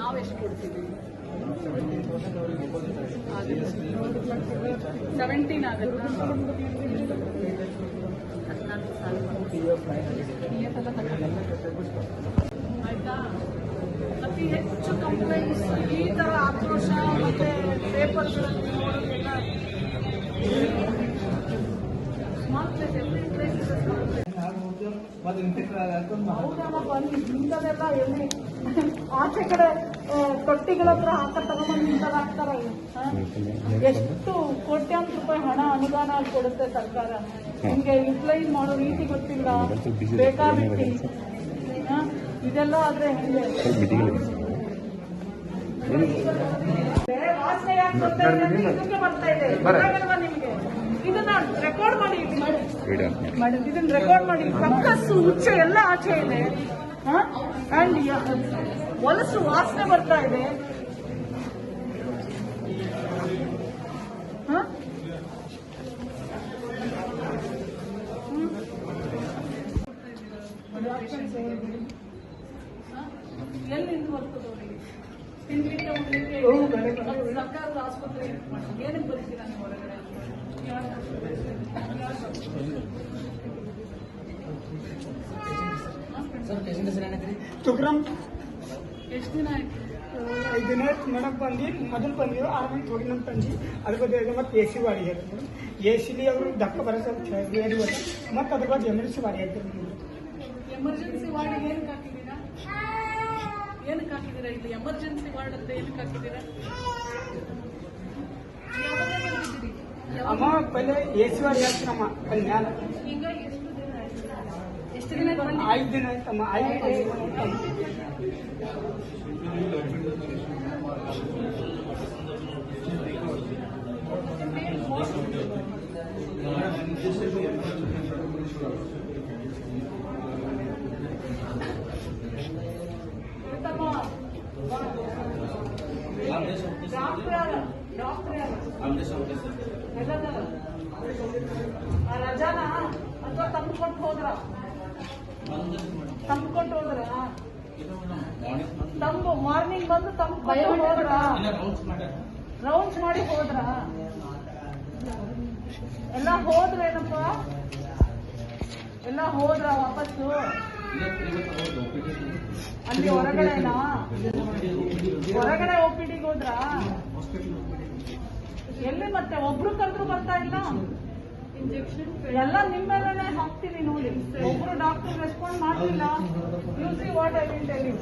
ನಾವೆಷ್ಟು ಕೊಡ್ತೀವಿ? 17 ಆಗುತ್ತಾ? 14,000 ಆಯ್ತಾ? ಅತಿ ಹೆಚ್ಚು ಕಂಪ್ಲೇಂಟ್ಸ್ ಈ ತರ ಆಕ್ರೋಶ ಮತ್ತೆ ಪೇಪರ್ಗಳಲ್ಲಿ ನೋಡೋದೆಲ್ಲ ಇಂಥದೆಲ್ಲ ಎಲ್ಲಿ ಆಚೆ ಕಡೆ ತೊಟ್ಟಿಗಳ ಹತ್ರ ತಗೊಂಡ್ಬಂದು ಇಂಥದ್ದು ಹಾಕ್ತಾರ. ಎಷ್ಟು ಕೋಟ್ಯಾಂತರ ರೂಪಾಯಿ ಹಣ ಅನುದಾನ ಅಲ್ಲಿ ಕೊಡುತ್ತೆ ಸರ್ಕಾರ. ನಿಮ್ಗೆ ಯುಟಿಲೈಸ್ ಮಾಡೋ ರೀತಿ ಗೊತ್ತಿಲ್ಲ, ಬೇಕಾಬಿಟ್ಟಿ ಇದೆಲ್ಲ ಆದ್ರೆ ಹೆಂಗೆ? ವಾಸನೆ ಯಾಕೆ ಬರ್ತಾ ಇದೆ? ಇದಕ್ಕೆ ಬರ್ತಾ ಇದೆ, ನಿಮ್ಗೆ ಇದನ್ನ ರೆಕಾರ್ಡ್ ಮಾಡಿ, ಇದನ್ನ ರೆಕಾರ್ಡ್ ಮಾಡಿ. ಕಕ್ಕಸ್ಸು ಹುಚ್ಚ ಎಲ್ಲ ಆಚೆ ಇದೆ, ಅಂಡ್ ಹೊಲಸು ವಾಸನೆ ಬರ್ತಾ ಇದೆ. ಎಲ್ಲಿಂದ ಬರ್ತದೆ ಅವರಿಗೆ? ತಿಂಡಿಗೆ ಸರ್ಕಾರದ ಆಸ್ಪತ್ರೆ ಏನಕ್ಕೆ ಬರೀತೀರಾ ನೀವು ಹೊರಗಡೆ? ತುಕ್ರಮ್ ಎಷ್ಟು ದಿನ ಆಯ್ತು? 5 ದಿನ ಆಯ್ತು ಮೇಡಮ್. ಮೊದಲು ಬಂದಿರೋ 6 ಮಂದಿ ಹೋಗಿ ನಮ್ಮ ತಂಜಿ ಅದ್ರ ಬಗ್ಗೆ ಮತ್ತೆ AC ವಾಡಿ ಹೇಳ್ತಾರೆ ಮೇಡಮ್. AC ಅವರು ದಕ್ಕ ಬರೋದು ಮತ್ತೆ ಅದ್ರ ಬಗ್ಗೆ ಎಮರ್ಜೆನ್ಸಿ ವಾಡಿ ಹೇಳ್ತಾರೆ ಮೇಡಮ್. ಎಮರ್ಜೆನ್ಸಿ ವಾರ್ಡ್ ಏನಕ್ಕೆ ಹಾಕಿದ್ದೀರಾ? ಏನಕ್ಕೆ ಹಾಕಿದ್ದೀರಾ? ಇಲ್ಲಿ ಎಮರ್ಜೆನ್ಸಿ ವಾರ್ಡ್ ಅಂತ ಏನಕ್ಕೆ ಹಾಕಿದ್ದೀರಾ? ಅಮ್ಮ ಪಹಲೆ AC ವಾಡಿ ಹೇಳ್ತೀನಮ್ಮ ಅಲ್ಲಿ ಮ್ಯಾಲ. ಈಗ ಎಷ್ಟು ದಿನ 5 ದಿನ ಆಯ್ತಮ್ಮ. 5 ರಜಾನ ಅಥವಾ ತಂದ್ಕೊಟ್ಟು ಹೋದ್ರ? ತಂದ್ಕೊಟ್ಟು ಹೋದ್ರ? ತಂಬು ಮಾರ್ನಿಂಗ್ ಬಂದು ತಂದ್ಕೊಂಡು ಹೋದ್ರ? ರೌಂಡ್ಸ್ ಮಾಡಿ ಹೋದ್ರ? ಎಲ್ಲ ಹೋದ್ರೇನಪ್ಪ? ಎಲ್ಲ ಹೋದ್ರ ವಾಪಸ್ಸು? ಅಲ್ಲಿ ಹೊರಗಡೆನಾ? ಹೊರಗಡೆ OPDಗೆ ಹೋದ್ರ? ಎಲ್ಲಿ ಮತ್ತೆ ಒಬ್ರು ಕರೆದ್ರು ಬರ್ತಾ ಇಲ್ಲ? ಇಂಜೆಕ್ಷನ್ ಎಲ್ಲ ನಿಮ್ಮೇಲೆ ಹಾಕ್ತೀವಿ ನೋಡಿ. ಒಬ್ರು ಡಾಕ್ಟರ್ ರೆಸ್ಪಾಂಡ್ ಮಾಡ್ತಿಲ್ಲ. You see what I will tell you.